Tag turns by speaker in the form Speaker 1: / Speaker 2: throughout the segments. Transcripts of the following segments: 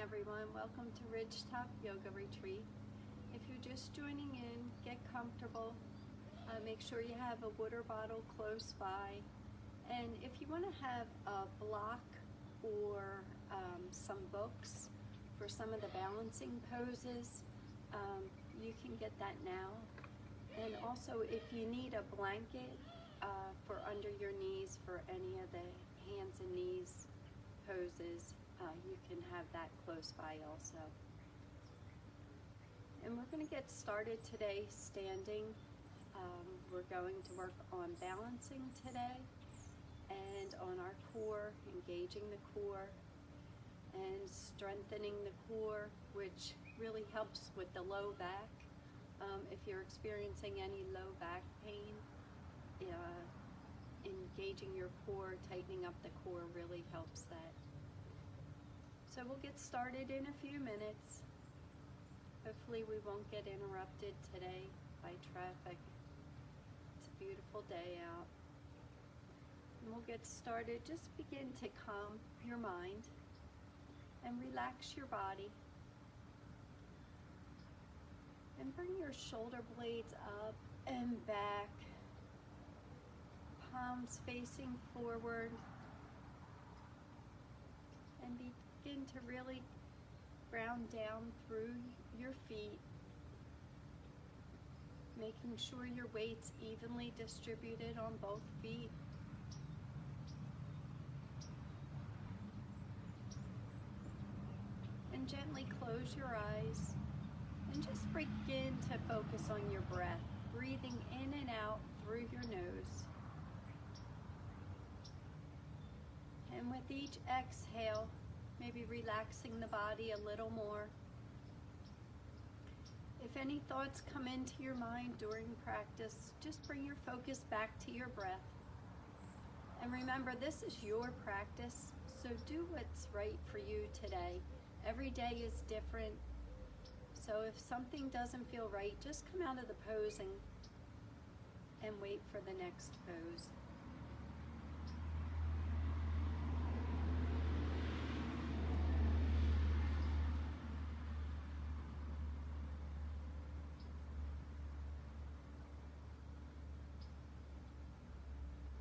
Speaker 1: everyone. Welcome to Ridgetop Yoga Retreat. If you're just joining in, get comfortable. Make sure you have a water bottle close by. And if you want to have a block or some books for some of the balancing poses, you can get that now. And also if you need a blanket for under your knees for any of the hands and knees poses, you can have that close by also. And we're going to get started today standing. We're going to work on balancing today and on our core, engaging the core and strengthening the core, which really helps with the low back. If you're experiencing any low back pain, engaging your core, tightening up the core really helps that. So we'll get started in a few minutes. Hopefully we won't get interrupted today by traffic. It's a beautiful day out. And we'll get started. Just begin to calm your mind and relax your body. And bring your shoulder blades up and back. Palms facing forward. And begin to really ground down through your feet, making sure your weight's evenly distributed on both feet. And gently close your eyes and just begin to focus on your breath, breathing in and out through your nose. And with each exhale, maybe relaxing the body a little more. If any thoughts come into your mind during practice, just bring your focus back to your breath. And remember, this is your practice, so do what's right for you today. Every day is different, so if something doesn't feel right, just come out of the pose and wait for the next pose.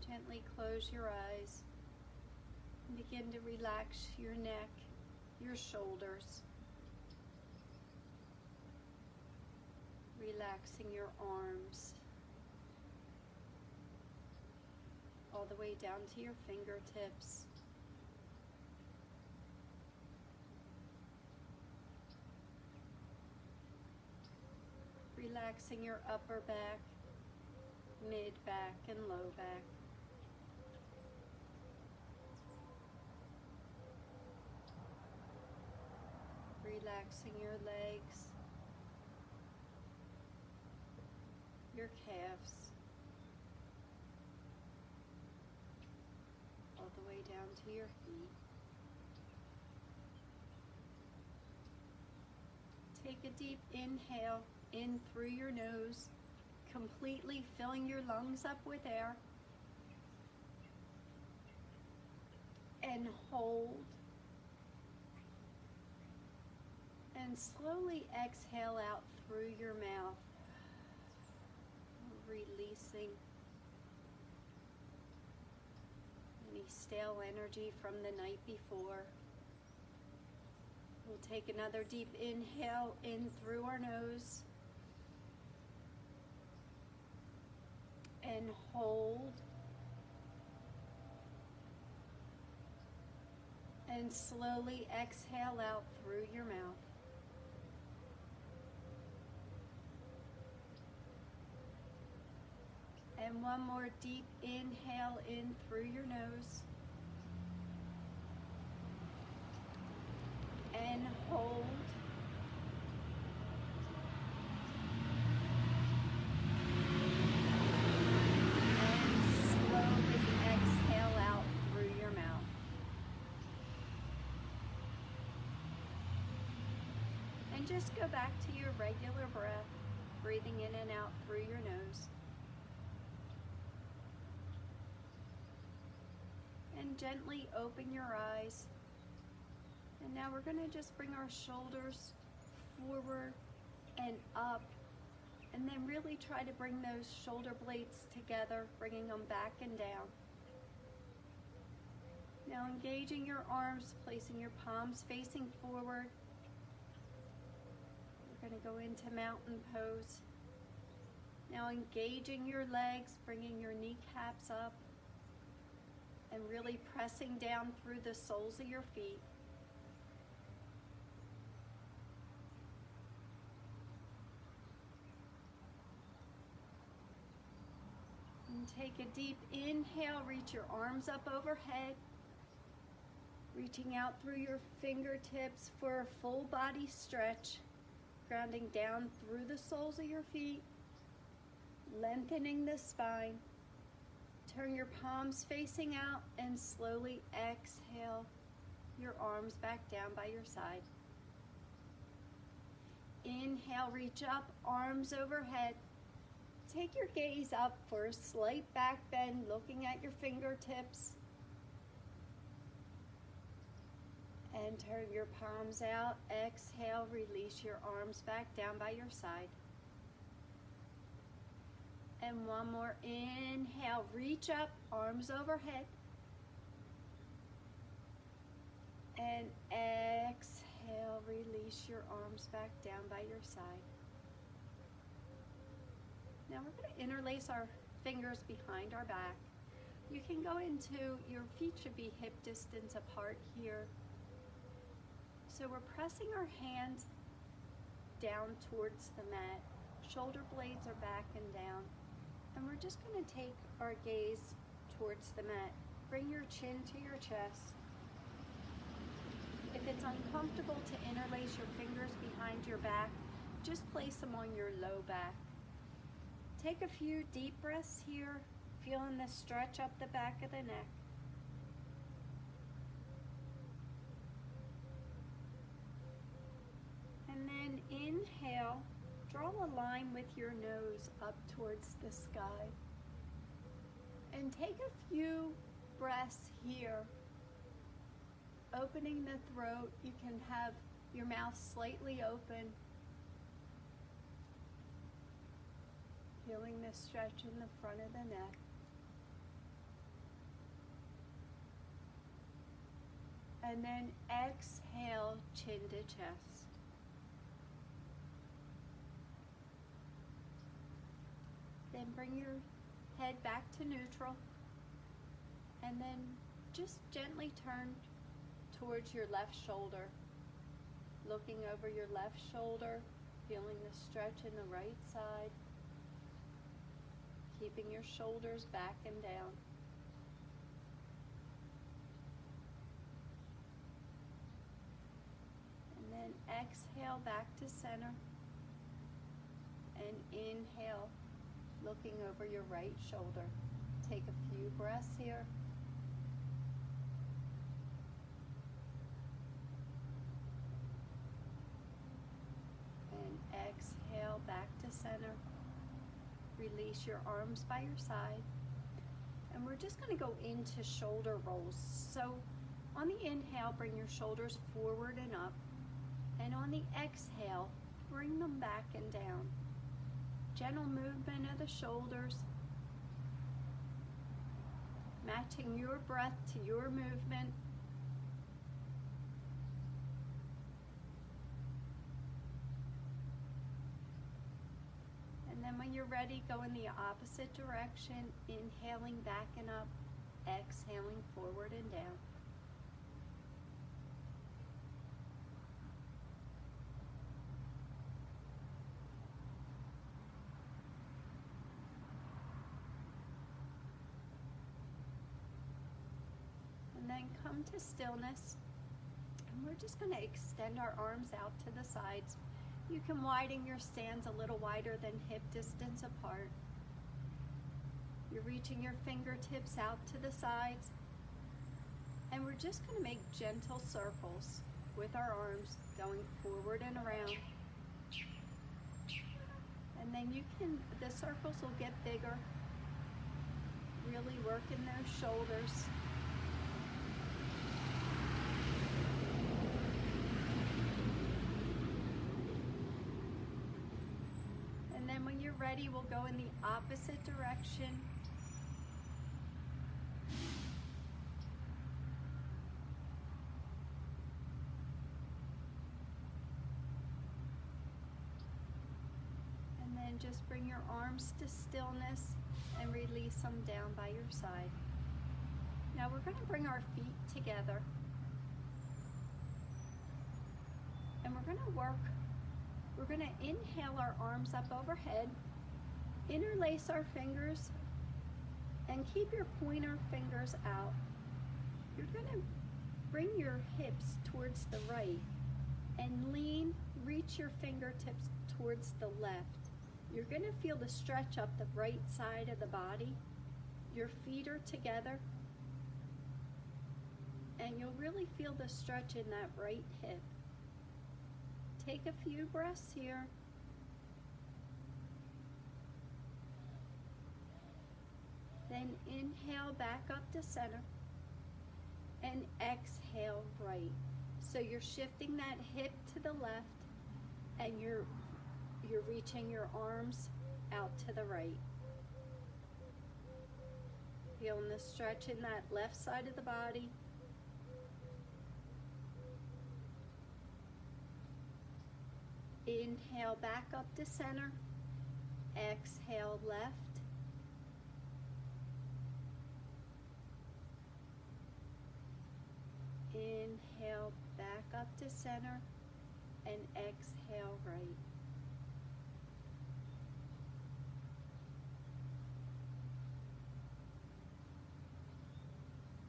Speaker 1: Gently close your eyes and begin to relax your neck, your shoulders, relaxing your arms all the way down to your fingertips. Relaxing your upper back, mid back, and low back. Relaxing your legs, your calves, all the way down to your feet. Take a deep inhale in through your nose, completely filling your lungs up with air. And hold. And slowly exhale out through your mouth, releasing any stale energy from the night before. We'll take another deep inhale in through our nose and hold. And slowly exhale out through your mouth. And one more deep inhale in through your nose. And hold. And slowly exhale out through your mouth. And just go back to your regular breath, breathing in and out through your nose. And gently open your eyes And now we're going to just bring our shoulders forward and up, and then really try to bring those shoulder blades together, bringing them back and down. Now engaging your arms, placing your palms facing forward. We're going to go into mountain pose. Now engaging your legs, bringing your kneecaps up, and really pressing down through the soles of your feet. And take a deep inhale, reach your arms up overhead, reaching out through your fingertips for a full body stretch, grounding down through the soles of your feet, lengthening the spine. Turn your palms facing out and slowly exhale your arms back down by your side. Inhale, reach up, arms overhead. Take your gaze up for a slight back bend, looking at your fingertips. And turn your palms out. Exhale, release your arms back down by your side. And one more inhale, reach up, arms overhead. And exhale, release your arms back down by your side. Now we're going to interlace our fingers behind our back. You can go into, your feet should be hip distance apart here. So we're pressing our hands down towards the mat. Shoulder blades are back and down. And we're just going to take our gaze towards the mat. Bring your chin to your chest. If it's uncomfortable to interlace your fingers behind your back, just place them on your low back. Take a few deep breaths here, feeling the stretch up the back of the neck. And then inhale, draw a line with your nose up towards the sky. And take a few breaths here, opening the throat. You can have your mouth slightly open. Feeling the stretch in the front of the neck. And then exhale, chin to chest. Then bring your head back to neutral. And then just gently turn towards your left shoulder. Looking over your left shoulder, feeling the stretch in the right side. Keeping your shoulders back and down. And then exhale back to center. And inhale, looking over your right shoulder. Take a few breaths here. And exhale back to center. Release your arms by your side. And we're just going to go into shoulder rolls. So on the inhale, bring your shoulders forward and up. And on the exhale, bring them back and down. Gentle movement of the shoulders, matching your breath to your movement. And then when you're ready, go in the opposite direction, inhaling back and up, exhaling forward and down. And then come to stillness. And we're just going to extend our arms out to the sides. You can widen your stance a little wider than hip distance apart. You're reaching your fingertips out to the sides. And we're just going to make gentle circles with our arms going forward and around. And then the circles will get bigger. Really working those shoulders. then when you're ready, we'll go in the opposite direction. And then just bring your arms to stillness and release them down by your side. Now we're going to bring our feet together. And we're going to work. We're going to inhale our arms up overhead, interlace our fingers, and keep your pointer fingers out. You're going to bring your hips towards the right and reach your fingertips towards the left. You're going to feel the stretch up the right side of the body. Your feet are together, and you'll really feel the stretch in that right hip. Take a few breaths here. Then inhale back up to center and exhale right. So you're shifting that hip to the left and you're reaching your arms out to the right. Feeling the stretch in that left side of the body. Inhale back up to center. Exhale left. Inhale back up to center and exhale right.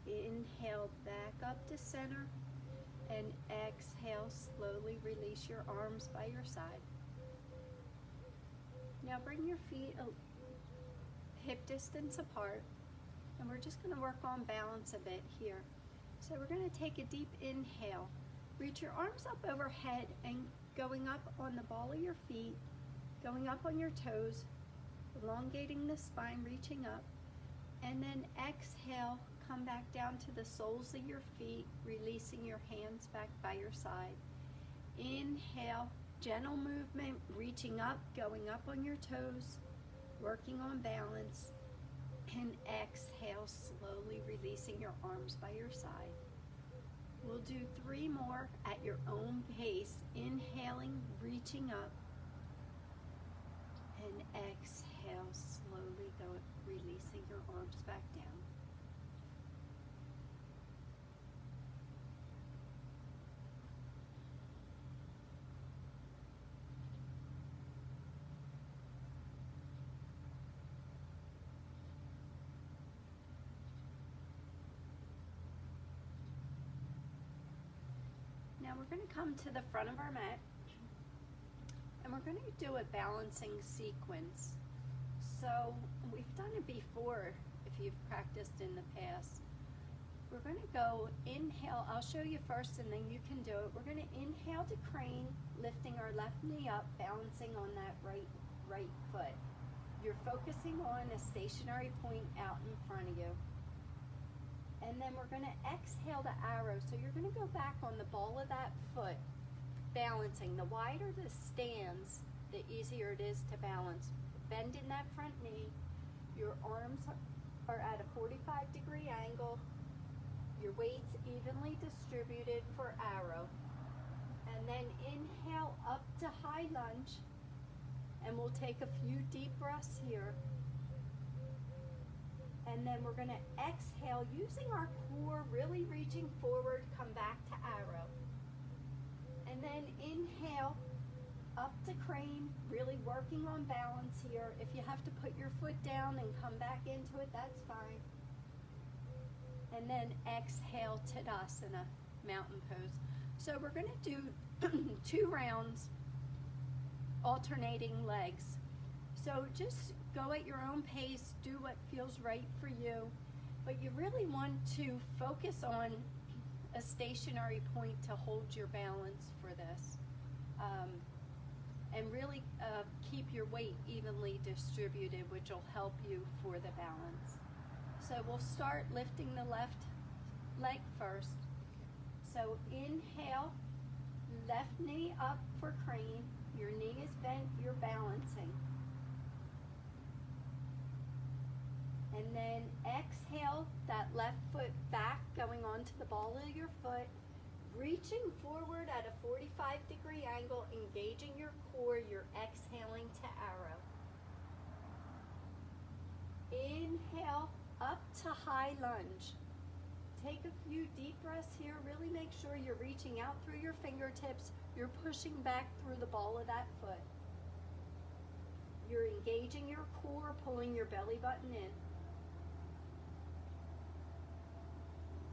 Speaker 1: Inhale back up to center and exhale, slowly release your arms by your side. Now bring your feet hip distance apart, and we're just going to work on balance a bit here. So we're going to take a deep inhale. Reach your arms up overhead and going up on the ball of your feet, going up on your toes, elongating the spine, reaching up, and then exhale, come back down to the soles of your feet, releasing your hands back by your side. Inhale, gentle movement, reaching up, going up on your toes, working on balance. And exhale, slowly releasing your arms by your side. We'll do 3 more at your own pace. Inhaling, reaching up, and exhale, slowly releasing your arms back down. Now we're going to come to the front of our mat, and we're going to do a balancing sequence. So we've done it before if you've practiced in the past. We're going to go inhale. I'll show you first and then you can do it. We're going to inhale to crane, lifting our left knee up, balancing on that right foot. You're focusing on a stationary point out in front of you. And then we're going to exhale the arrow. So you're going to go back on the ball of that foot, balancing. The wider the stance, the easier it is to balance. Bend in that front knee. Your arms are at a 45-degree angle. Your weight's evenly distributed for arrow. And then inhale up to high lunge. And we'll take a few deep breaths here. And then we're going to exhale, using our core, really reaching forward, come back to arrow. And then inhale, up to crane, really working on balance here. If you have to put your foot down and come back into it, that's fine. And then exhale, Tadasana, mountain pose. So we're going to do 2 rounds, alternating legs. So just go at your own pace, do what feels right for you, but you really want to focus on a stationary point to hold your balance for this, and really keep your weight evenly distributed, which will help you for the balance. So we'll start lifting the left leg first. So inhale, left knee up for crane, your knee is bent, you're balancing. And then exhale that left foot back, going onto the ball of your foot, reaching forward at a 45-degree angle, engaging your core. You're exhaling to arrow. Inhale up to high lunge. Take a few deep breaths here. Really make sure you're reaching out through your fingertips. You're pushing back through the ball of that foot. You're engaging your core, pulling your belly button in.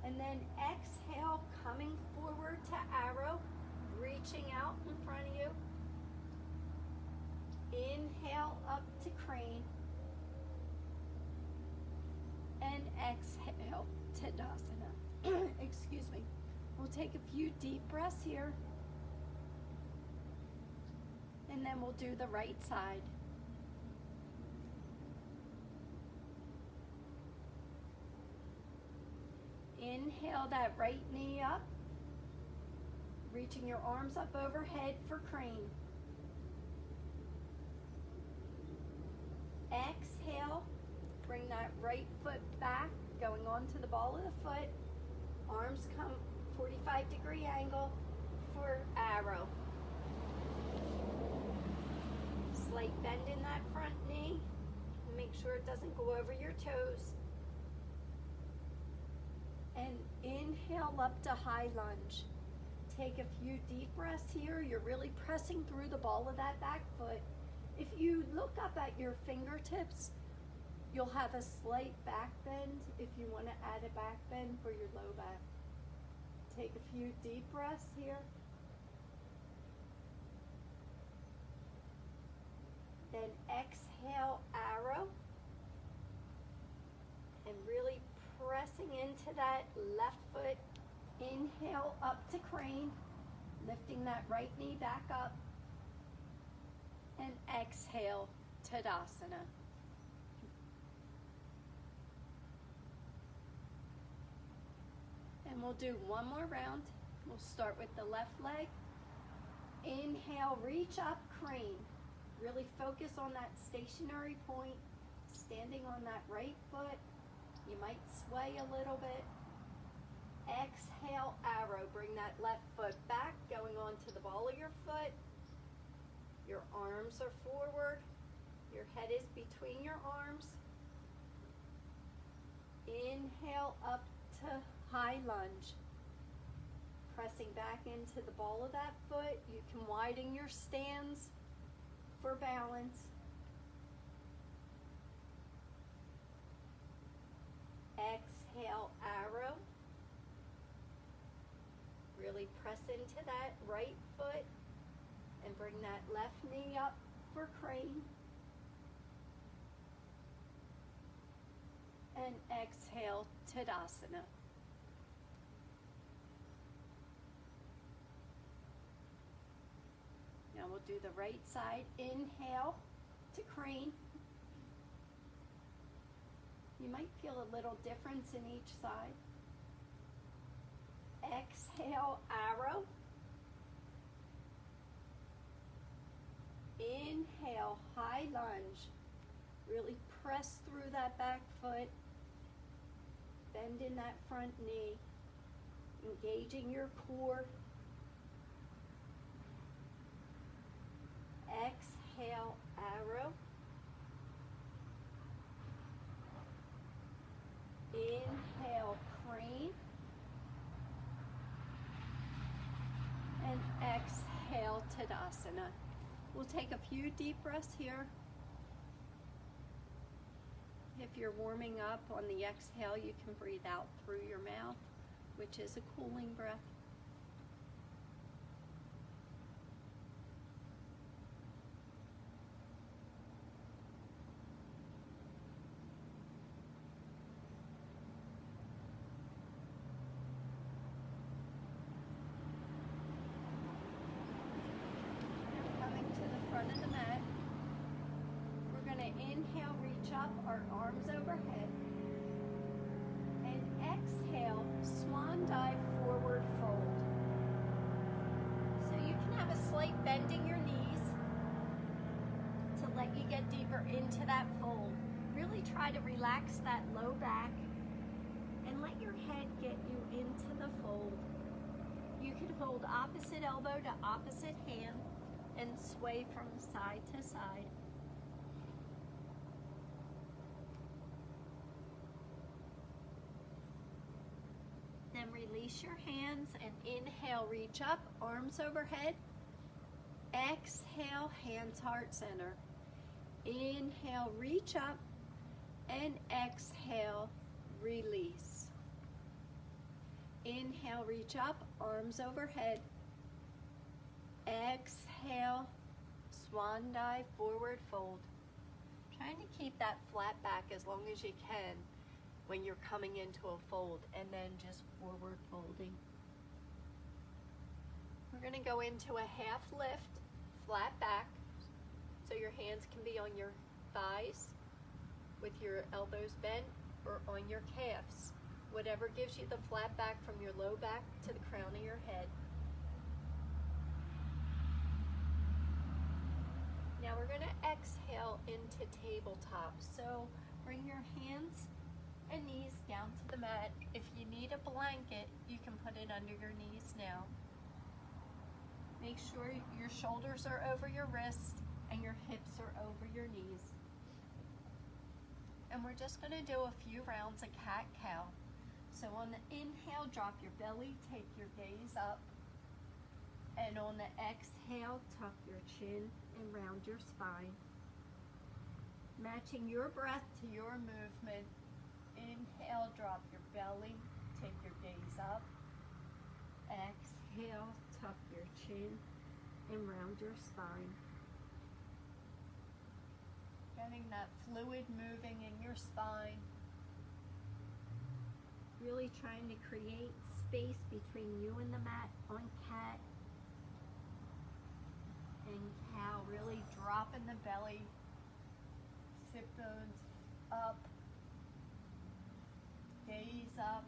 Speaker 1: And then exhale, coming forward to arrow, reaching out in front of you. Inhale up to crane. And exhale, Tadasana. Excuse me. We'll take a few deep breaths here. And then we'll do the right side. Inhale that right knee up, reaching your arms up overhead for crane. Exhale, bring that right foot back, going onto the ball of the foot. Arms come 45-degree angle for arrow. Slight bend in that front knee. Make sure it doesn't go over your toes. And inhale up to high lunge. Take a few deep breaths here. You're really pressing through the ball of that back foot. If you look up at your fingertips, you'll have a slight back bend if you want to add a back bend for your low back. Take a few deep breaths here. Then exhale, arrow. And really pressing into that left foot. Inhale up to crane, lifting that right knee back up. And exhale, Tadasana. And we'll do one more round. We'll start with the left leg. Inhale, reach up, crane. Really focus on that stationary point, standing on that right foot. You might sway a little bit. Exhale, arrow. Bring that left foot back, going onto the ball of your foot. Your arms are forward. Your head is between your arms. Inhale up to high lunge. Pressing back into the ball of that foot. You can widen your stance for balance. Exhale, arrow. Really press into that right foot and bring that left knee up for crane. And exhale, Tadasana. Now we'll do the right side. Inhale to crane. You might feel a little difference in each side. Exhale, arrow. Inhale, high lunge. Really press through that back foot. Bend in that front knee. Engaging your core. Exhale, arrow. Inhale, crane. And exhale, Tadasana. We'll take a few deep breaths here. If you're warming up on the exhale, you can breathe out through your mouth, which is a cooling breath. Front of the mat. We're going to inhale, reach up, our arms overhead. And exhale, swan dive, forward fold. So you can have a slight bend in your knees to let you get deeper into that fold. Really try to relax that low back and let your head get you into the fold. You can hold opposite elbow to opposite hand and sway from side to side. Then release your hands and inhale, reach up, arms overhead. Exhale, hands heart center. Inhale, reach up, and exhale, release. Inhale, reach up, arms overhead. Exhale, swan dive, forward fold. Trying to keep that flat back as long as you can when you're coming into a fold, and then just forward folding. We're going to go into a half lift, flat back, so your hands can be on your thighs with your elbows bent or on your calves. Whatever gives you the flat back from your low back to the crown of your head. Now we're going to exhale into tabletop. So bring your hands and knees down to the mat. If you need a blanket, you can put it under your knees now. Make sure your shoulders are over your wrists and your hips are over your knees. And we're just going to do a few rounds of cat-cow. So on the inhale, drop your belly, take your gaze up. And on the exhale, tuck your chin and round your spine. Matching your breath to your movement. Inhale, drop your belly, take your gaze up. Exhale, tuck your chin and round your spine. Getting that fluid moving in your spine. Really trying to create space between you and the mat on cat and cow. Really dropping the belly, sit bones up, gaze up.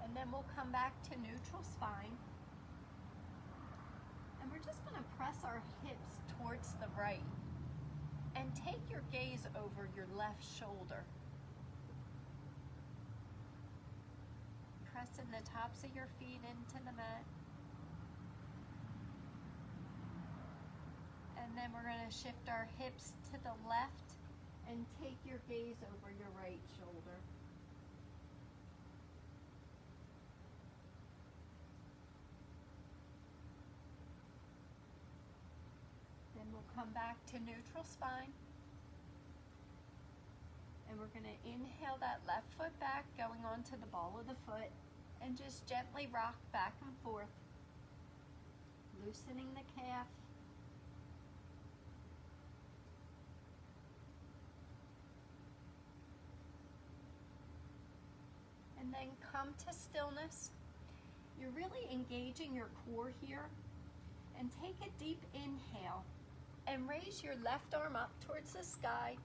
Speaker 1: And then we'll come back to neutral spine. And we're just going to press our hips towards the right and take your gaze over your left shoulder. Pressing the tops of your feet into the mat. And then we're going to shift our hips to the left and take your gaze over your right shoulder. Then we'll come back to neutral spine. And we're going to inhale that left foot back, going onto the ball of the foot, and just gently rock back and forth, loosening the calf. And then come to stillness. You're really engaging your core here. And take a deep inhale and raise your left arm up towards the sky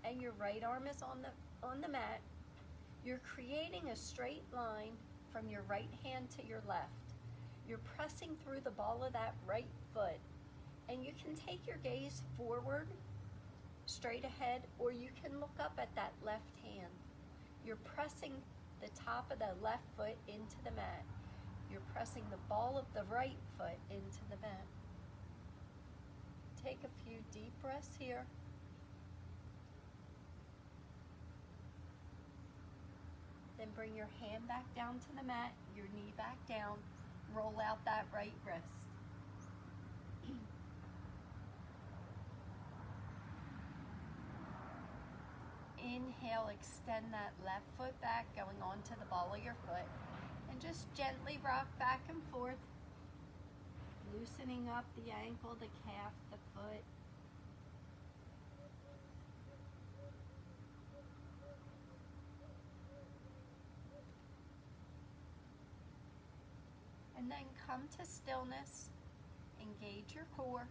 Speaker 1: and your right arm is on the mat. You're creating a straight line from your right hand to your left. You're pressing through the ball of that right foot, and you can take your gaze forward, straight ahead, or you can look up at that left hand. You're pressing the top of the left foot into the mat. You're pressing the ball of the right foot into the mat. Take a few deep breaths here. Then bring your hand back down to the mat, your knee back down, roll out that right wrist. Inhale, extend that left foot back, going onto the ball of your foot. And just gently rock back and forth, loosening up the ankle, the calf, the foot. And then come to stillness, engage your core.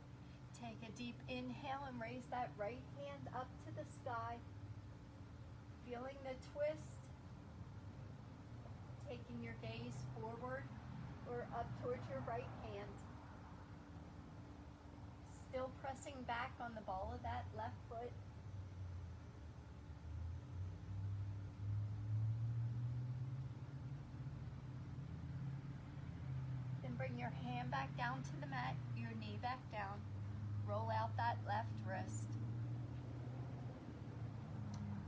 Speaker 1: Take a deep inhale and raise that right hand up to the sky. Feeling the twist, taking your gaze forward or up towards your right hand. Still pressing back on the ball of that left foot. Then bring your hand back down to the mat, your knee back down. Roll out that left wrist.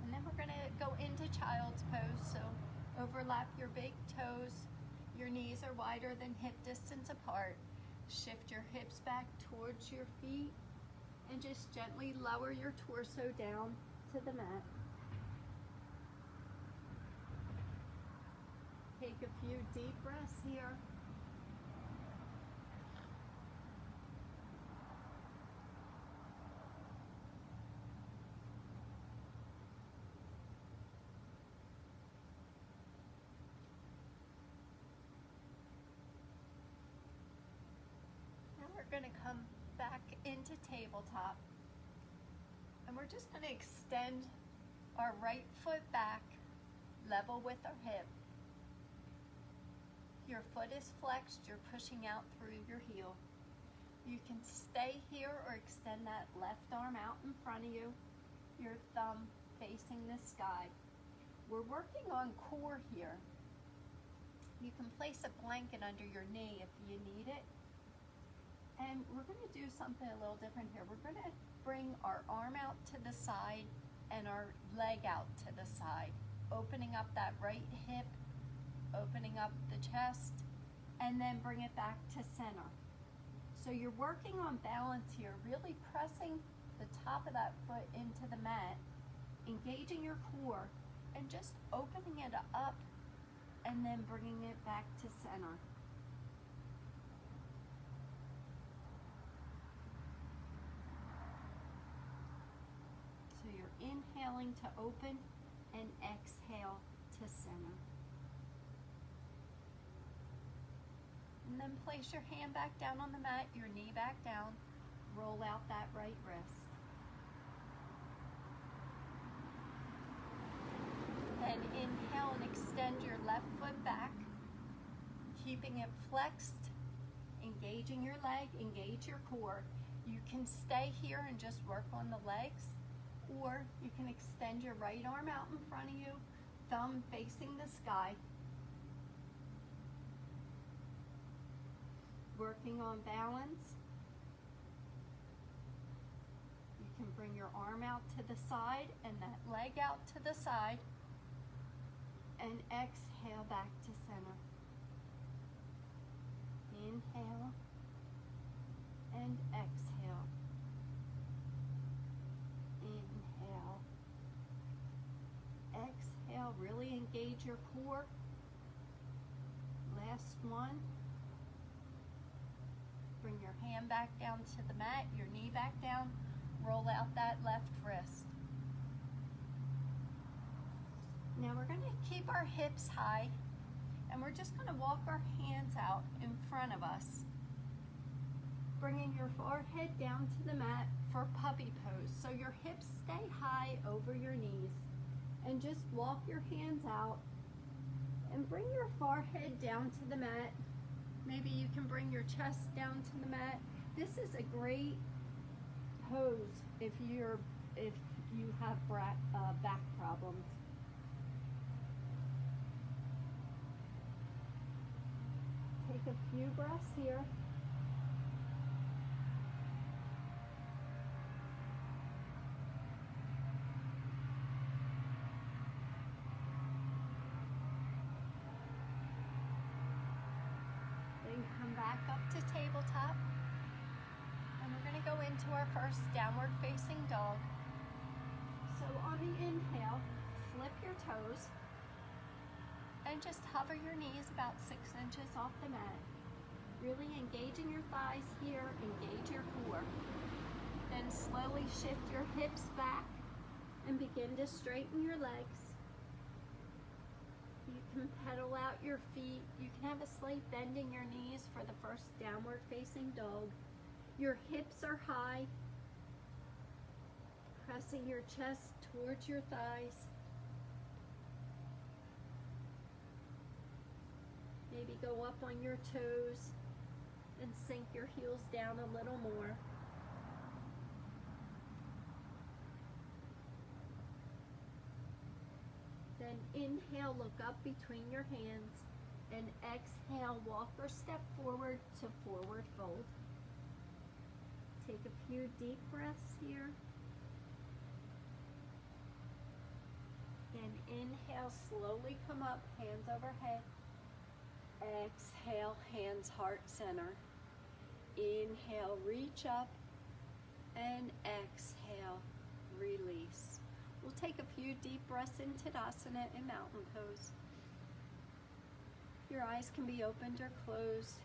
Speaker 1: And then we're going to go into child's pose. So overlap your big toes. Your knees are wider than hip distance apart. Shift your hips back towards your feet and just gently lower your torso down to the mat. Take a few deep breaths here. We're going to come back into tabletop, and we're just going to extend our right foot back level with our hip. Your foot is flexed, you're pushing out through your heel. You can stay here or extend that left arm out in front of you, your thumb facing the sky. We're working on core here. You can place a blanket under your knee if you need it. And we're going to do something a little different here. We're going to bring our arm out to the side and our leg out to the side, opening up that right hip, opening up the chest, and then bring it back to center. So you're working on balance here, really pressing the top of that foot into the mat, engaging your core, and just opening it up and then bringing it back to center. Inhaling to open and exhale to center. And then place your hand back down on the mat, your knee back down, roll out that right wrist. Then inhale and extend your left foot back, keeping it flexed, engaging your leg, engage your core. You can stay here and just work on the legs, or you can extend your right arm out in front of you, thumb facing the sky. Working on balance. You can bring your arm out to the side and that leg out to the side, and exhale back to center. Inhale and exhale. Inhale. Exhale, really engage your core. Last one. Bring your hand back down to the mat, your knee back down, roll out that left wrist. Now we're going to keep our hips high, and we're just going to walk our hands out in front of us, bringing your forehead down to the mat for puppy pose. So your hips stay high over your knees, and just walk your hands out and bring your forehead down to the mat. Maybe you can bring your chest down to the mat. This is a great pose if you have back problems. Take a few breaths here. Come back up to tabletop, and we're going to go into our first downward facing dog. So on the inhale, flip your toes and just hover your knees about 6 inches off the mat. Really engaging your thighs here, engage your core. Then slowly shift your hips back and begin to straighten your legs. You can pedal out your feet. You can have a slight bend in your knees for the first downward facing dog. Your hips are high, pressing your chest towards your thighs. Maybe go up on your toes and sink your heels down a little more. Then inhale, look up between your hands, and exhale, walk or step forward to forward fold. Take a few deep breaths here. And inhale, slowly come up, hands overhead. Exhale, hands heart center. Inhale, reach up, and exhale, release. We'll take a few deep breaths in Tadasana and mountain pose. Your eyes can be opened or closed.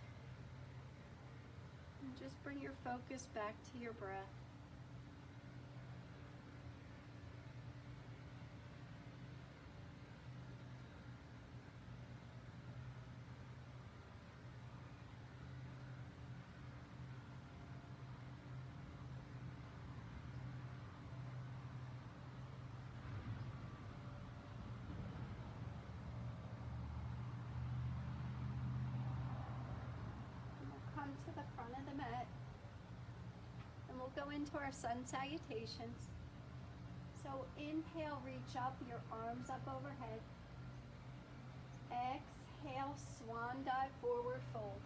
Speaker 1: And just bring your focus back to your breath. To the front of the mat, and we'll go into our sun salutations. So inhale, reach up, your arms up overhead. Exhale, swan dive, forward fold.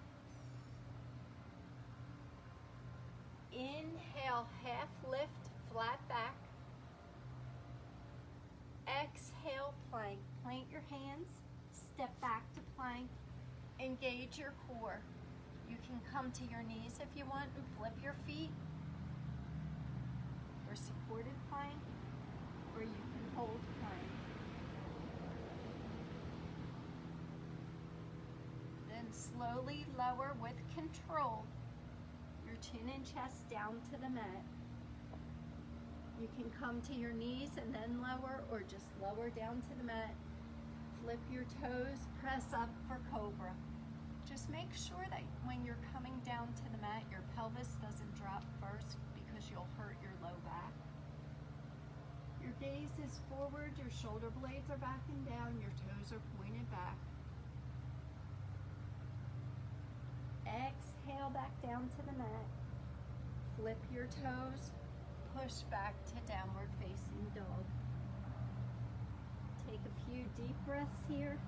Speaker 1: Inhale, half lift, flat back. Exhale, plank. Plant your hands, step back to plank, engage your core. You can come to your knees if you want and flip your feet for supported plank, or you can hold plank. Then slowly lower with control your chin and chest down to the mat. You can come to your knees and then lower, or just lower down to the mat. Flip your toes, press up for cobra. Just make sure that when you're coming down to the mat, your pelvis doesn't drop first because you'll hurt your low back. Your gaze is forward, your shoulder blades are back and down, your toes are pointed back. Exhale back down to the mat. Flip your toes, push back to downward facing dog. Take a few deep breaths here.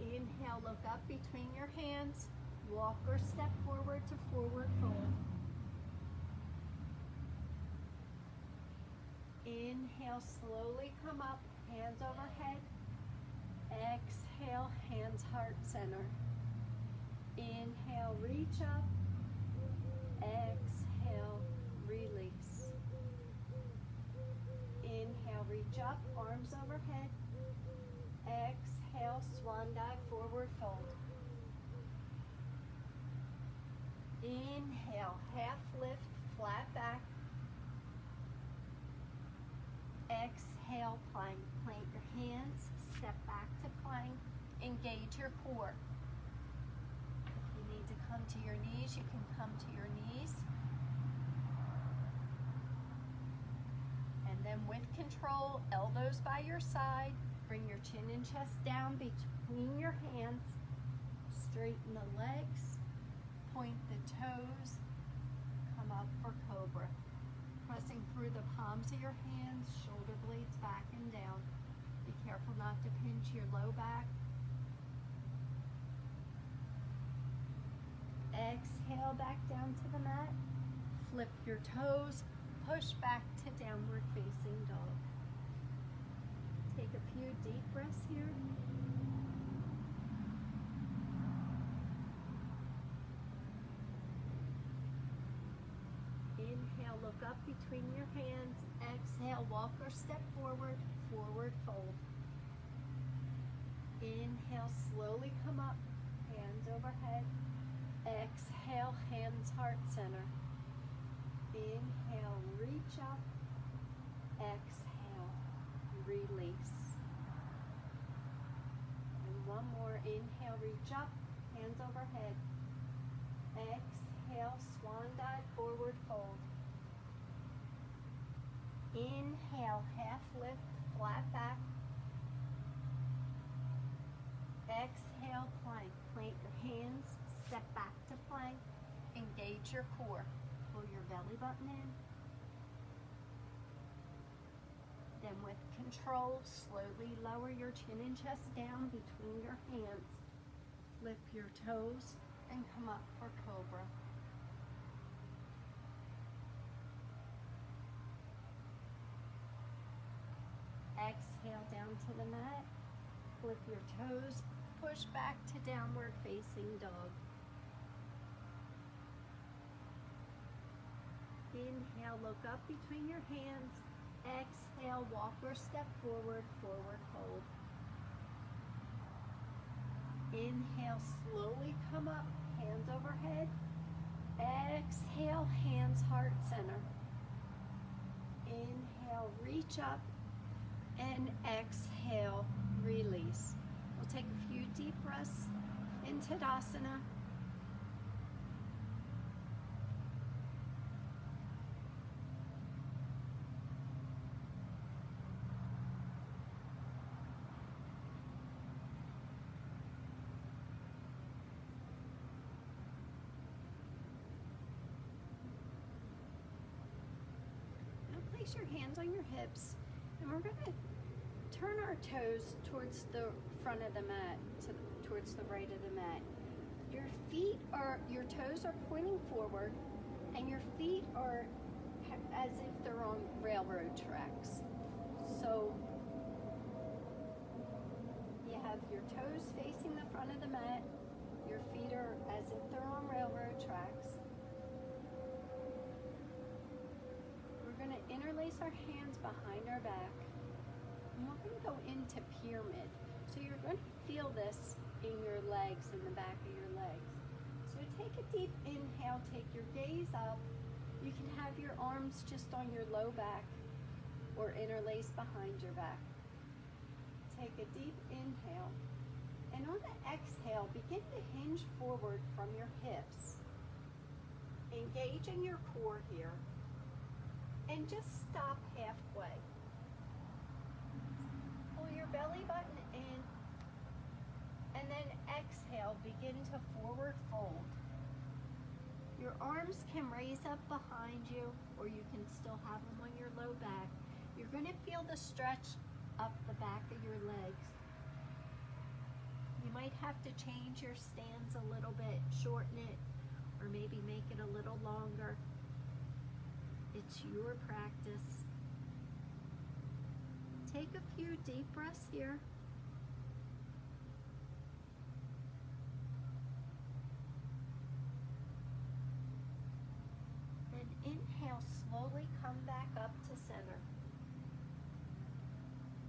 Speaker 1: Inhale, look up between your hands, walk or step forward to forward fold. Inhale, slowly come up, hands overhead. Exhale, hands heart center. Inhale, reach up. Exhale, release. Inhale, reach up, arms overhead. Exhale, swan dive, forward fold. Inhale, half lift, flat back. Exhale, plank. Plant your hands, step back to plank. Engage your core. If you need to come to your knees, you can come to your knees. And then with control, elbows by your side. Bring your chin and chest down between your hands. Straighten the legs. Point the toes. Come up for cobra. Pressing through the palms of your hands, shoulder blades back and down. Be careful not to pinch your low back. Exhale back down to the mat. Flip your toes. Push back to downward facing dog. Take a few deep breaths here. Inhale, look up between your hands. Exhale, walk or step forward, forward fold. Inhale, slowly come up, hands overhead. Exhale, hands heart center. Inhale, reach up. Exhale, release. And one more. Inhale, reach up, hands overhead. Exhale, swan dive, forward fold. Inhale, half lift, flat back. Exhale, plank. Plant your hands, step back to plank. Engage your core. Pull your belly button in. Then with control, slowly lower your chin and chest down between your hands. Flip your toes and come up for cobra. Exhale down to the mat. Flip your toes. Push back to downward facing dog. Inhale, look up between your hands. Exhale, walk or step forward, forward fold. Inhale, slowly come up, hands overhead. Exhale, hands heart center. Inhale, reach up, and exhale, release. We'll take a few deep breaths in Tadasana. Place your hands on your hips, and we're going to turn our toes towards the front of the mat, towards the right of the mat. Your toes are pointing forward, and your feet are as if they're on railroad tracks. So you have your toes facing the front of the mat, your feet are as if they're on railroad tracks. We're going to interlace our hands behind our back, and we're going to go into pyramid. So you're going to feel this in your legs, in the back of your legs. So take a deep inhale, take your gaze up. You can have your arms just on your low back or interlaced behind your back. Take a deep inhale, and on the exhale, begin to hinge forward from your hips. Engage in your core here. And just stop halfway. Pull your belly button in, and then exhale, begin to forward fold. Your arms can raise up behind you, or you can still have them on your low back. You're going to feel the stretch up the back of your legs. You might have to change your stance a little bit, shorten it, or maybe make it a little longer. It's your practice. Take a few deep breaths here. And inhale, slowly come back up to center.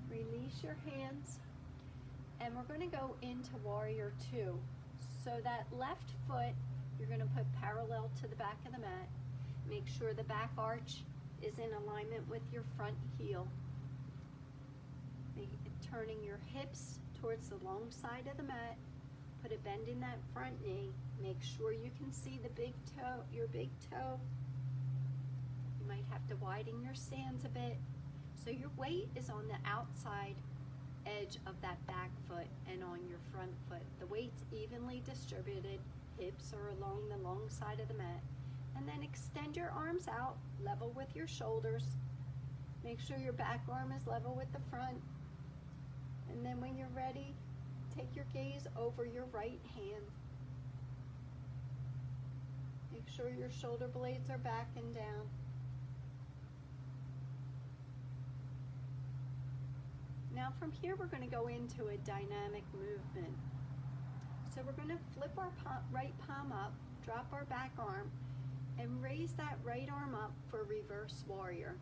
Speaker 1: Release your hands. And we're going to go into warrior two. So that left foot, you're going to put parallel to the back of the mat. Make sure the back arch is in alignment with your front heel. Turning your hips towards the long side of the mat. Put a bend in that front knee. Make sure you can see the big toe, your big toe. You might have to widen your stance a bit. So your weight is on the outside edge of that back foot and on your front foot. The weight's evenly distributed. Hips are along the long side of the mat. And then extend your arms out, level with your shoulders. Make sure your back arm is level with the front. And then when you're ready, take your gaze over your right hand. Make sure your shoulder blades are back and down. Now from here, we're going to go into a dynamic movement. So we're going to flip our right palm up, drop our back arm, and raise that right arm up for reverse warrior.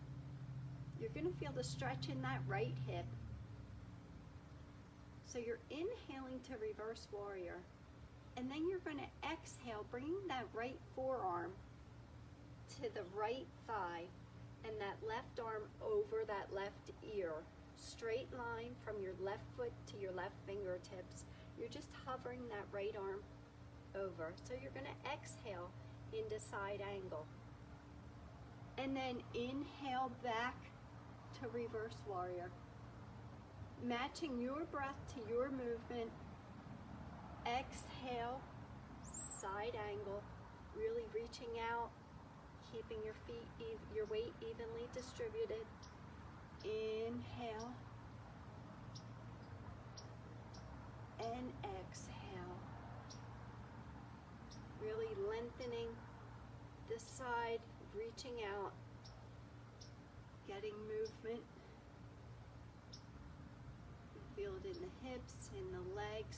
Speaker 1: You're going to feel the stretch in that right hip. So you're inhaling to reverse warrior, and then you're going to exhale, bringing that right forearm to the right thigh and that left arm over that left ear. Straight line from your left foot to your left fingertips. You're just hovering that right arm over. So you're going to exhale into side angle. And then inhale back to reverse warrior. Matching your breath to your movement. Exhale, side angle, really reaching out, keeping your feet, your weight evenly distributed. Inhale and exhale. Really lengthening the side, reaching out, getting movement. You feel it in the hips, in the legs.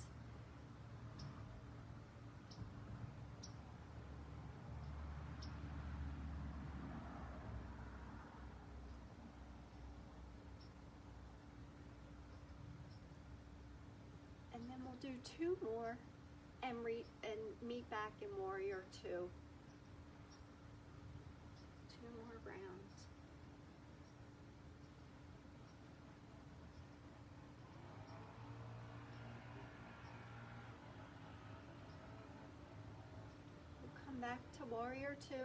Speaker 1: And then we'll do 2 more and meet back in warrior 2. 2 more rounds. We'll come back to warrior 2.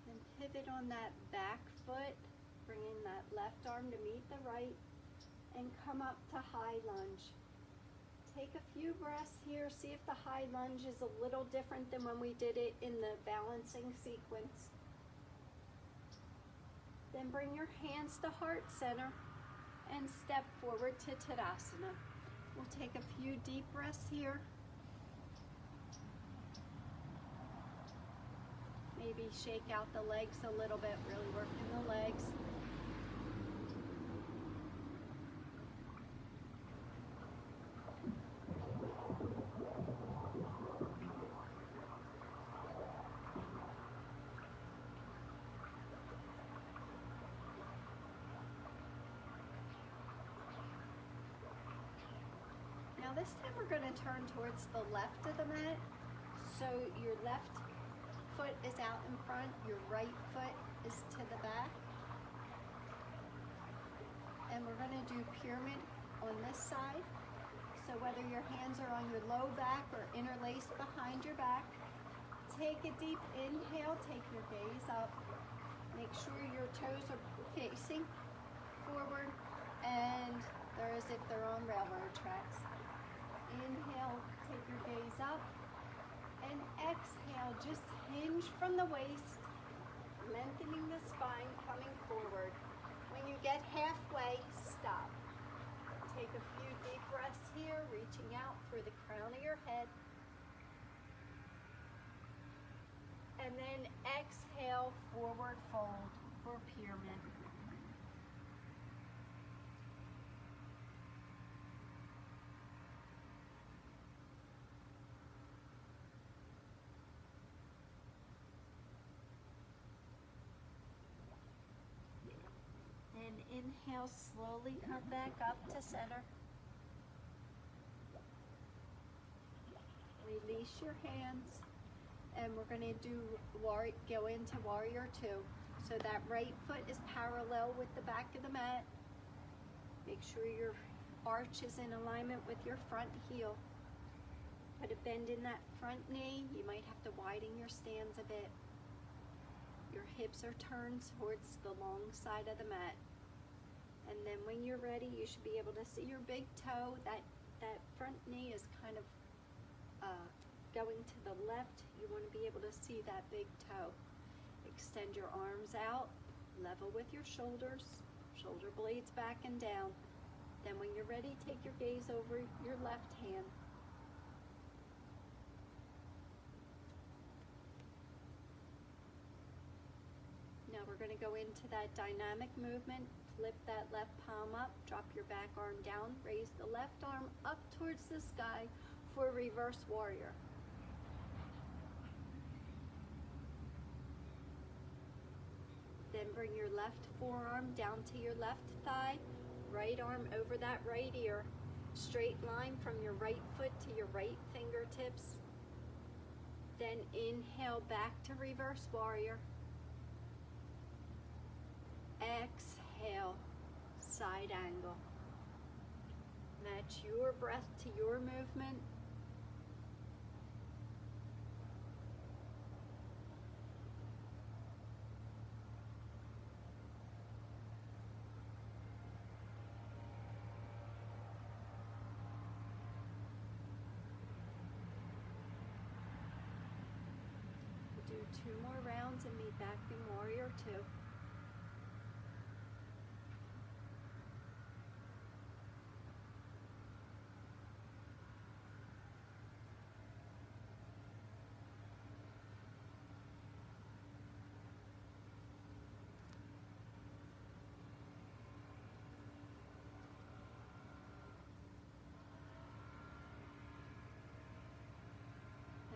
Speaker 1: And pivot on that back foot, bringing that left arm to meet the right, and come up to high lunge. Take a few breaths here. See if the high lunge is a little different than when we did it in the balancing sequence. Then bring your hands to heart center and step forward to Tadasana. We'll take a few deep breaths here. Maybe shake out the legs a little bit, really working the legs. Now this time we're going to turn towards the left of the mat. So your left foot is out in front, your right foot is to the back. And we're going to do pyramid on this side. So whether your hands are on your low back or interlaced behind your back, take a deep inhale, take your gaze up. Make sure your toes are facing forward and they're as if they're on railroad tracks. Inhale, take your gaze up, and exhale, just hinge from the waist, lengthening the spine, coming forward. When you get halfway, stop. Take a few deep breaths here, reaching out through the crown of your head. And then exhale, forward fold for pyramid. And inhale, slowly come back up to center. Release your hands, and we're going to go into warrior 2. So that right foot is parallel with the back of the mat. Make sure your arch is in alignment with your front heel. Put a bend in that front knee. You might have to widen your stance a bit. Your hips are turned towards the long side of the mat. And then when you're ready, you should be able to see your big toe. That front knee is kind of going to the left. You want to be able to see that big toe. Extend your arms out, level with your shoulders, shoulder blades back and down. Then when you're ready, take your gaze over your left hand. Now we're going to go into that dynamic movement. Flip that left palm up, drop your back arm down, raise the left arm up towards the sky for reverse warrior. Then bring your left forearm down to your left thigh, right arm over that right ear, straight line from your right foot to your right fingertips. Then inhale back to reverse warrior. Exhale, side angle. Match your breath to your movement. 2 more rounds and meet back in warrior 2.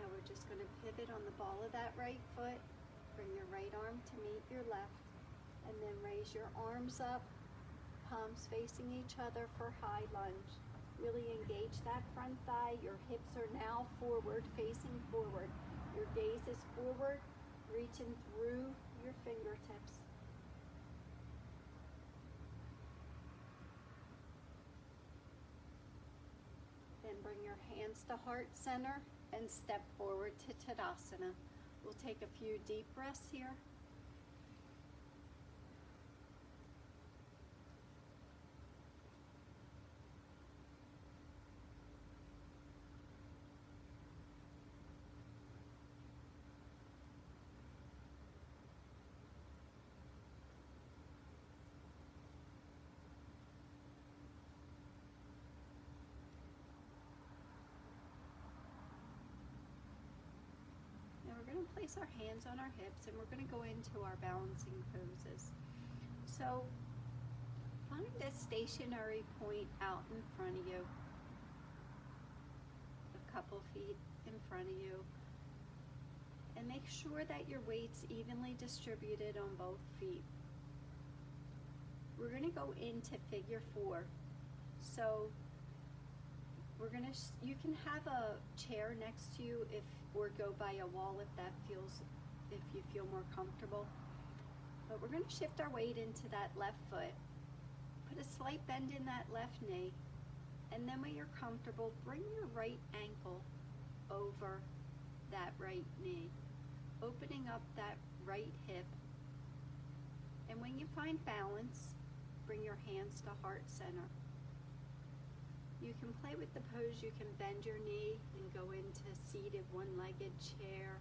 Speaker 1: We're just going to pivot on the ball of that right foot, bring your right arm to meet your left, and then raise your arms up, palms facing each other for high lunge. Really engage that front thigh. Your hips are now forward, facing forward. Your gaze is forward, reaching through your fingertips. Then bring your hands to heart center and step forward to Tadasana. We'll take a few deep breaths here. We're going to place our hands on our hips and we're going to go into our balancing poses. So find a stationary point out in front of you, a couple feet in front of you, and make sure that your weight's evenly distributed on both feet. We're going to go into figure 4. So you can have a chair next to you or go by a wall if you feel more comfortable. But we're going to shift our weight into that left foot. Put a slight bend in that left knee, and then when you're comfortable, bring your right ankle over that right knee, opening up that right hip. And when you find balance, bring your hands to heart center. You can play with the pose. You can bend your knee and go into seated one-legged chair,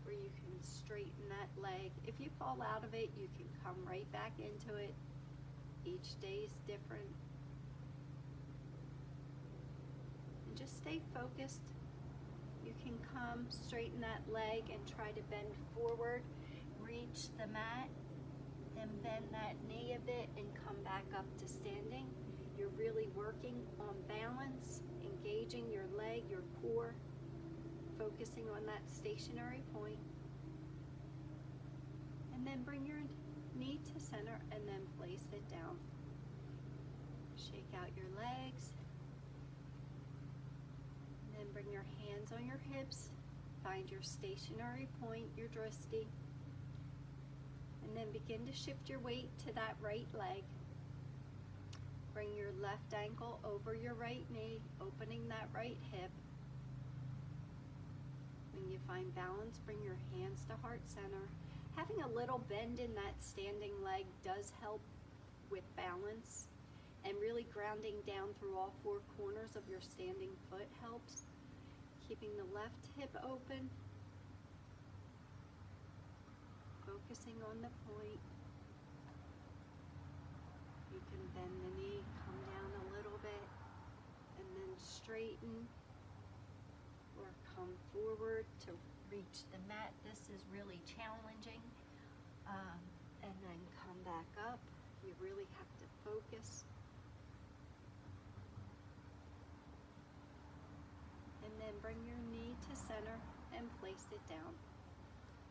Speaker 1: or you can straighten that leg. If you fall out of it, you can come right back into it. Each day is different. And just stay focused. You can come, straighten that leg and try to bend forward, reach the mat, then bend that knee a bit and come back up to standing. You're really working on balance, engaging your leg, your core, focusing on that stationary point. And then bring your knee to center and then place it down. Shake out your legs. And then bring your hands on your hips. Find your stationary point, your drishti. And then begin to shift your weight to that right leg. Bring your left ankle over your right knee, opening that right hip. When you find balance, bring your hands to heart center. Having a little bend in that standing leg does help with balance, and really grounding down through all 4 corners of your standing foot helps. Keeping the left hip open, focusing on the point. You can bend the knee, come down a little bit, and then straighten or come forward to reach the mat. This is really challenging. And then come back up. You really have to focus. And then bring your knee to center and place it down.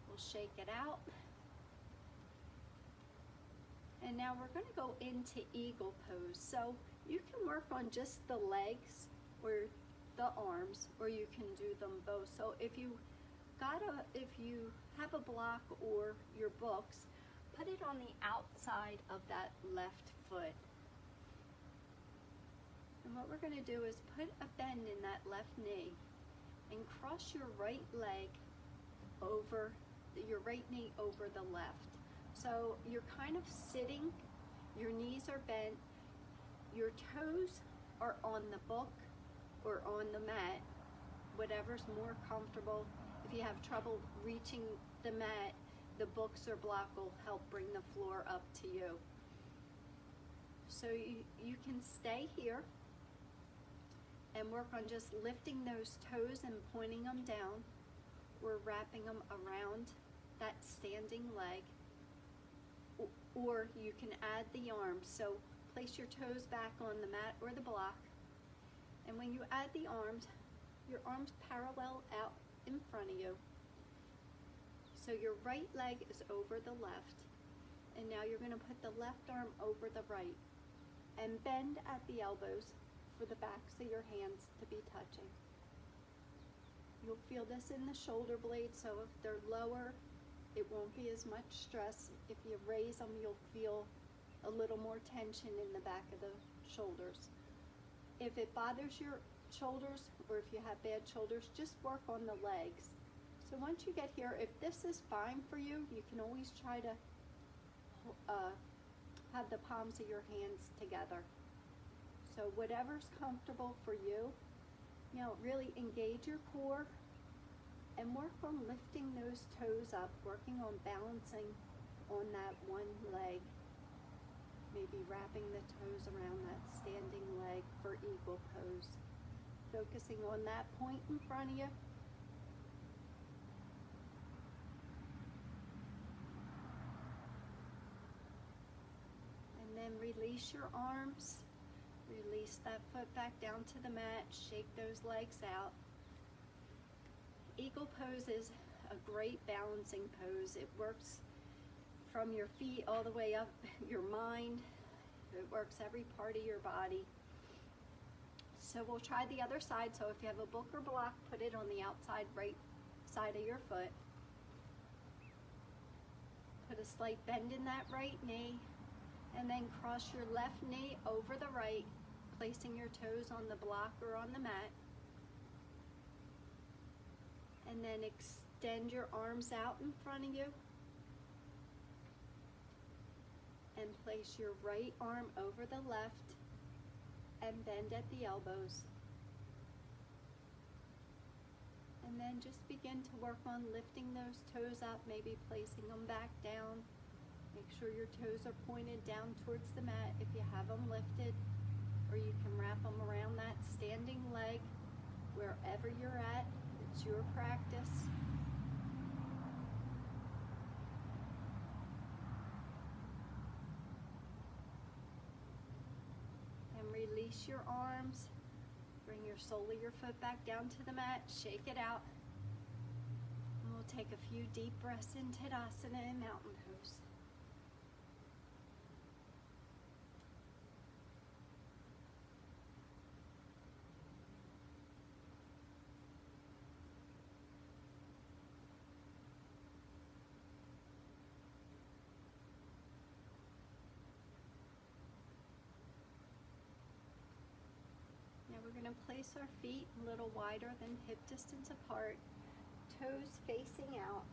Speaker 1: We'll shake it out. And now we're going to go into eagle pose. So you can work on just the legs or the arms, or you can do them both. So if you have a block or your books, put it on the outside of that left foot. And what we're going to do is put a bend in that left knee and cross your right leg over, your right knee over the left. So you're kind of sitting, your knees are bent, your toes are on the book or on the mat, whatever's more comfortable. If you have trouble reaching the mat, the books or block will help bring the floor up to you. So you can stay here and work on just lifting those toes and pointing them down, or wrapping them around that standing leg, or you can add the arms. So place your toes back on the mat or the block, and when you add the arms, your arms parallel out in front of you. So your right leg is over the left, and now you're going to put the left arm over the right and bend at the elbows for the backs of your hands to be touching. You'll feel this in the shoulder blades, so if they're lower, it won't be as much stress. If you raise them, you'll feel a little more tension in the back of the shoulders. If it bothers your shoulders, or if you have bad shoulders, just work on the legs. So once you get here, if this is fine for you, you can always try to have the palms of your hands together. So whatever's comfortable for you, really engage your core and work on lifting those toes up, working on balancing on that one leg. Maybe wrapping the toes around that standing leg for eagle pose. Focusing on that point in front of you. And then release your arms. Release that foot back down to the mat. Shake those legs out. Eagle pose is a great balancing pose. It works from your feet all the way up your mind. It works every part of your body. So we'll try the other side. So if you have a book or block, put it on the outside right side of your foot. Put a slight bend in that right knee, and then cross your left knee over the right, placing your toes on the block or on the mat. And then extend your arms out in front of you. And place your right arm over the left and bend at the elbows. And then just begin to work on lifting those toes up, maybe placing them back down. Make sure your toes are pointed down towards the mat if you have them lifted, or you can wrap them around that standing leg wherever you're at. It's your practice. And release your arms. Bring your sole of your foot back down to the mat. Shake it out. And we'll take a few deep breaths in Tadasana and mountain pose. We're going to place our feet a little wider than hip distance apart, toes facing out.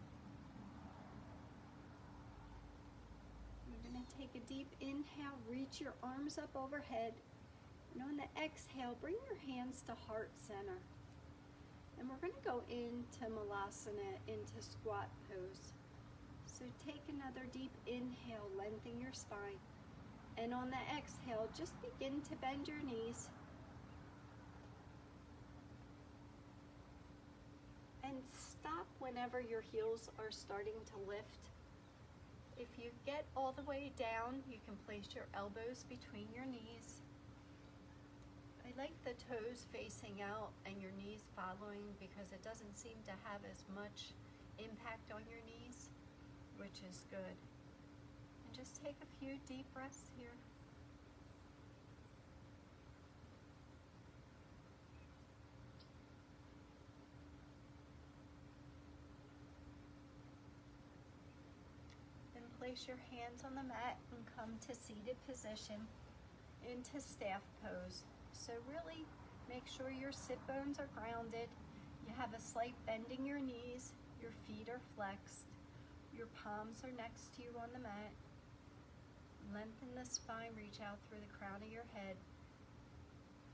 Speaker 1: We're going to take a deep inhale, reach your arms up overhead, and on the exhale, bring your hands to heart center. And we're going to go into Malasana, into squat pose. So take another deep inhale, lengthen your spine. And on the exhale, just begin to bend your knees. And stop whenever your heels are starting to lift. If you get all the way down, you can place your elbows between your knees. I like the toes facing out and your knees following because it doesn't seem to have as much impact on your knees, which is good. And just take a few deep breaths here. Place your hands on the mat and come to seated position into staff pose. So really make sure your sit bones are grounded. You have a slight bend in your knees. Your feet are flexed. Your palms are next to you on the mat. Lengthen the spine, reach out through the crown of your head.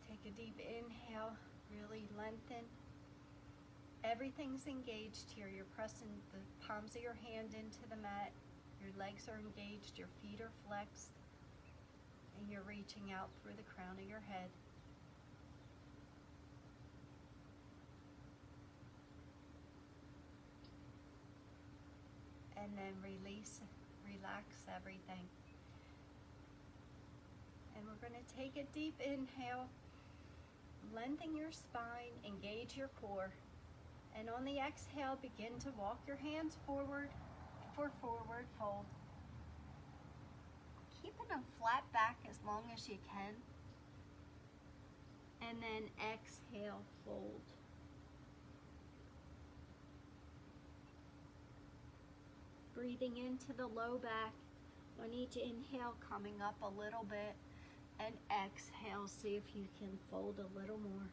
Speaker 1: Take a deep inhale, really lengthen. Everything's engaged here. You're pressing the palms of your hand into the mat. Your legs are engaged, your feet are flexed, and you're reaching out through the crown of your head. And then release, relax everything. And we're going to take a deep inhale, lengthen your spine, engage your core. And on the exhale, begin to walk your hands forward for forward fold. Keeping them flat back as long as you can. And then exhale, fold. Breathing into the low back. On each inhale, coming up a little bit. And exhale, see if you can fold a little more.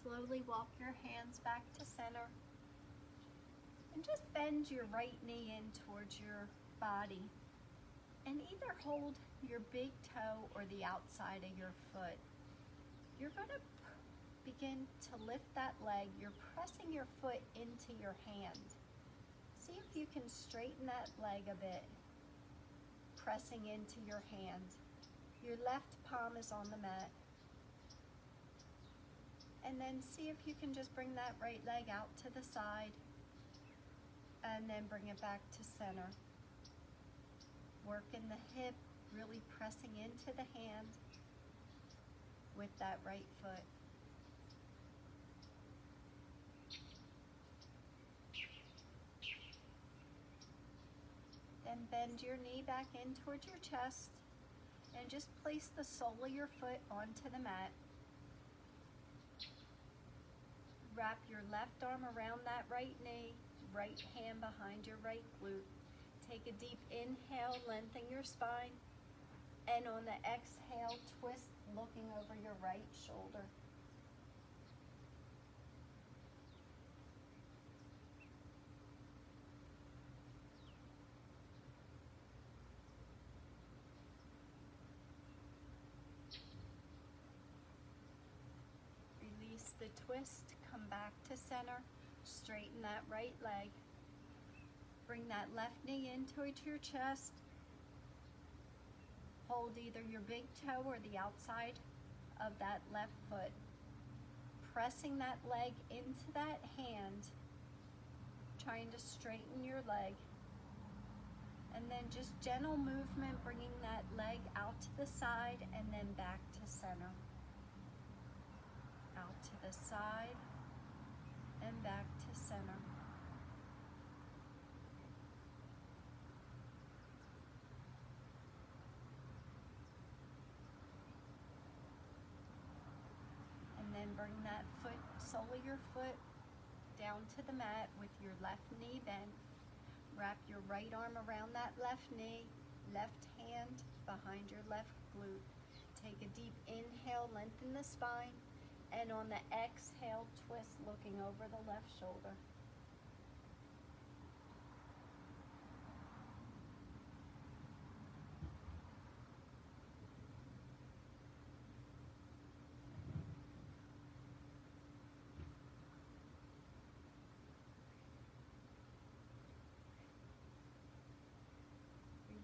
Speaker 1: Slowly walk your hands back to center and just bend your right knee in towards your body and either hold your big toe or the outside of your foot. You're going to begin to lift that leg. You're pressing your foot into your hand. See if you can straighten that leg a bit, pressing into your hand. Your left palm is on the mat. And then see if you can just bring that right leg out to the side and then bring it back to center. Working the hip, really pressing into the hand with that right foot. Then bend your knee back in towards your chest and just place the sole of your foot onto the mat. Wrap your left arm around that right knee, right hand behind your right glute. Take a deep inhale, lengthen your spine, and on the exhale, twist looking over your right shoulder. Release the twist. Come back to center, straighten that right leg, bring that left knee in towards your chest, hold either your big toe or the outside of that left foot, pressing that leg into that hand, trying to straighten your leg, and then just gentle movement, bringing that leg out to the side and then back to center, out to the side, and back to center. And then bring that foot, sole of your foot, down to the mat with your left knee bent. Wrap your right arm around that left knee, left hand behind your left glute. Take a deep inhale, lengthen the spine. And on the exhale, twist looking over the left shoulder.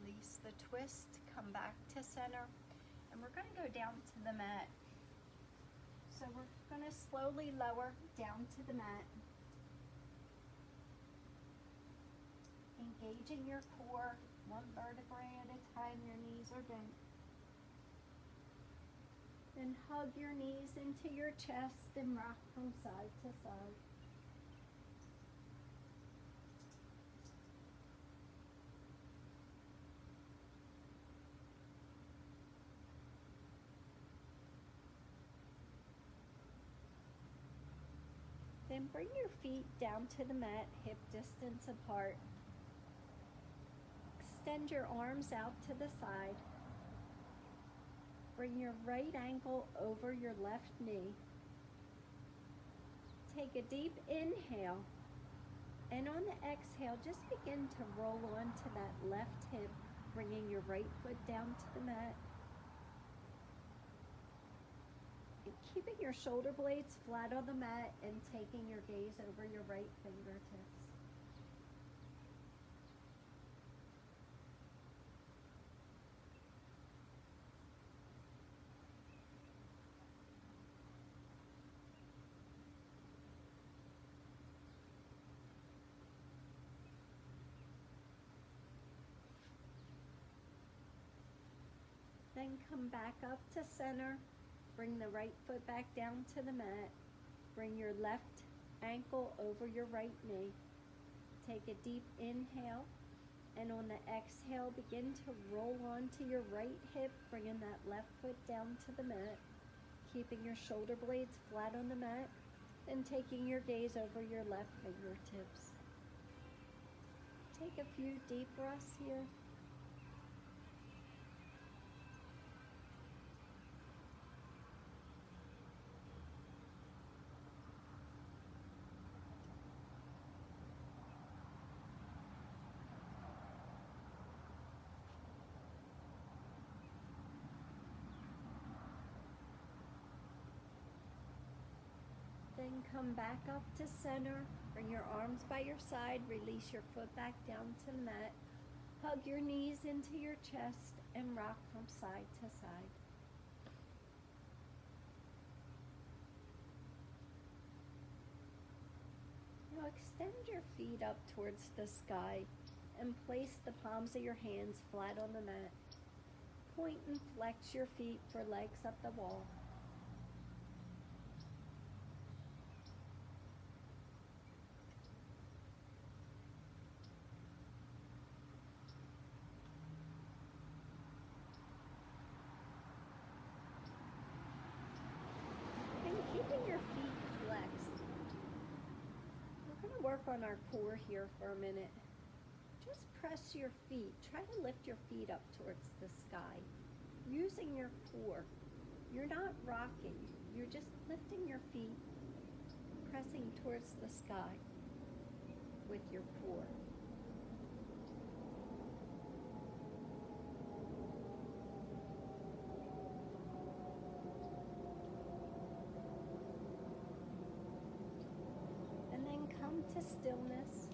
Speaker 1: Release the twist, come back to center, and we're going to go down to the mat. So we're going to slowly lower down to the mat, engaging your core, one vertebrae at a time. Your knees are bent. Then hug your knees into your chest and rock from side to side. Then bring your feet down to the mat, hip distance apart. Extend your arms out to the side. bring your right ankle over your left knee. Take a deep inhale, and on the exhale, just begin to roll onto that left hip, bringing your right foot down to the mat. And keeping your shoulder blades flat on the mat and taking your gaze over your right fingertips. Then come back up to center. Bring the right foot back down to the mat. Bring your left ankle over your right knee. Take a deep inhale, and on the exhale, begin to roll onto your right hip, bringing that left foot down to the mat, keeping your shoulder blades flat on the mat, and taking your gaze over your left fingertips. Take a few deep breaths here. Then come back up to center. Bring your arms by your side. Release your foot back down to the mat. Hug your knees into your chest and rock from side to side. Now extend your feet up towards the sky and place the palms of your hands flat on the mat. Point and flex your feet for legs up the wall. Keeping your feet flexed. We're going to work on our core here for a minute. Just press your feet. Try to lift your feet up towards the sky. Using your core. You're not rocking. You're just lifting your feet, pressing towards the sky with your core. To stillness,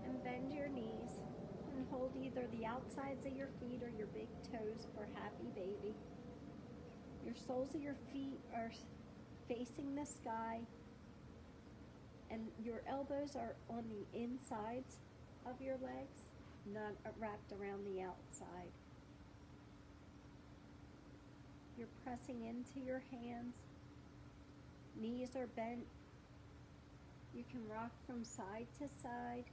Speaker 1: and bend your knees and hold either the outsides of your feet or your big toes for happy baby. Your soles of your feet are facing the sky, and your elbows are on the insides of your legs, not wrapped around the outside. You're pressing into your hands. Knees are bent. You can rock from side to side.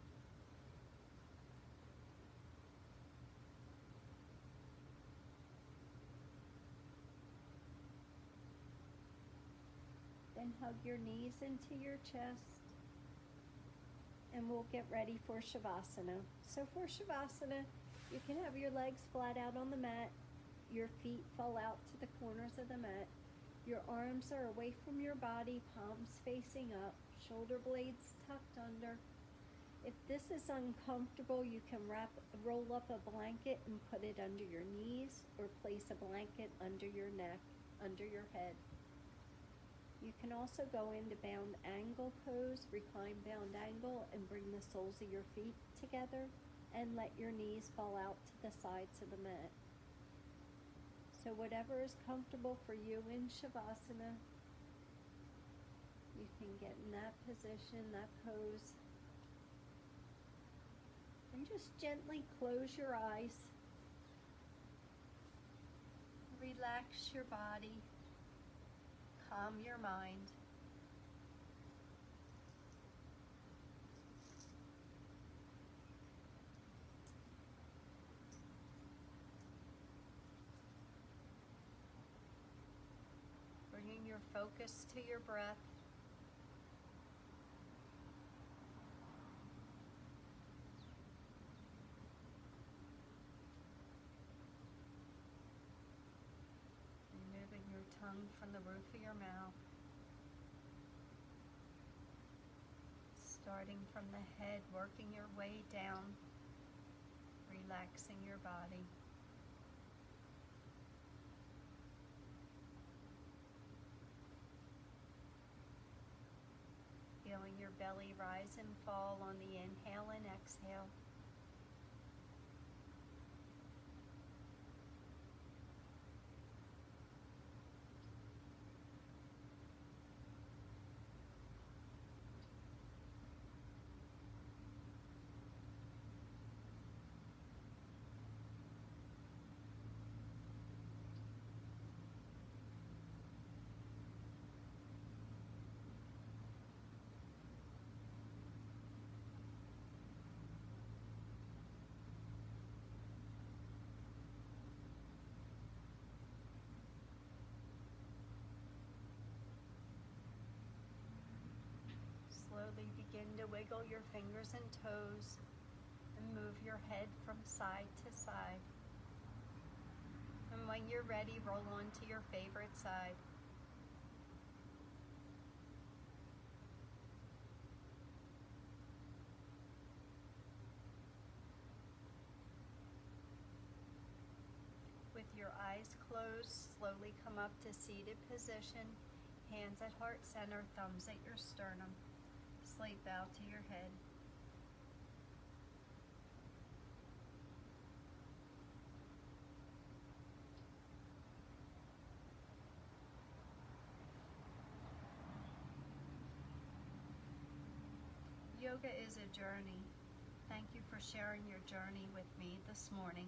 Speaker 1: Then hug your knees into your chest. And we'll get ready for Shavasana. So for Shavasana, you can have your legs flat out on the mat. Your feet fall out to the corners of the mat. Your arms are away from your body, palms facing up, shoulder blades tucked under. If this is uncomfortable, you can roll up a blanket and put it under your knees, or place a blanket under your neck, under your head. You can also go into bound angle pose, recline bound angle, and bring the soles of your feet together and let your knees fall out to the sides of the mat. So whatever is comfortable for you in Shavasana, you can get in that position, that pose. And just gently close your eyes. Relax your body. Calm your mind. Bringing your focus to your breath. tongue from the roof of your mouth, starting from the head, working your way down, relaxing your body. Feeling your belly rise and fall on the inhale and exhale. Slowly begin to wiggle your fingers and toes and move your head from side to side. And when you're ready, roll onto your favorite side. With your eyes closed, slowly come up to seated position, hands at heart center, thumbs at your sternum. Slight bow to your head. Yoga is a journey. Thank you for sharing your journey with me this morning.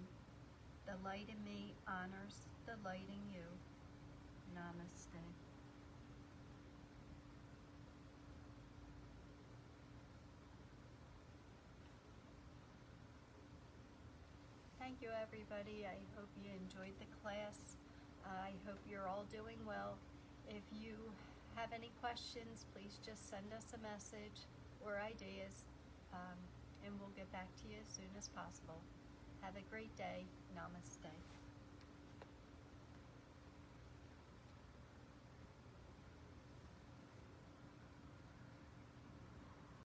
Speaker 1: The light in me honors the light in you. Namaste. Thank you, everybody. I hope you enjoyed the class. I hope you're all doing well. If you have any questions, please just send us a message or ideas, and we'll get back to you as soon as possible. Have a great day. Namaste.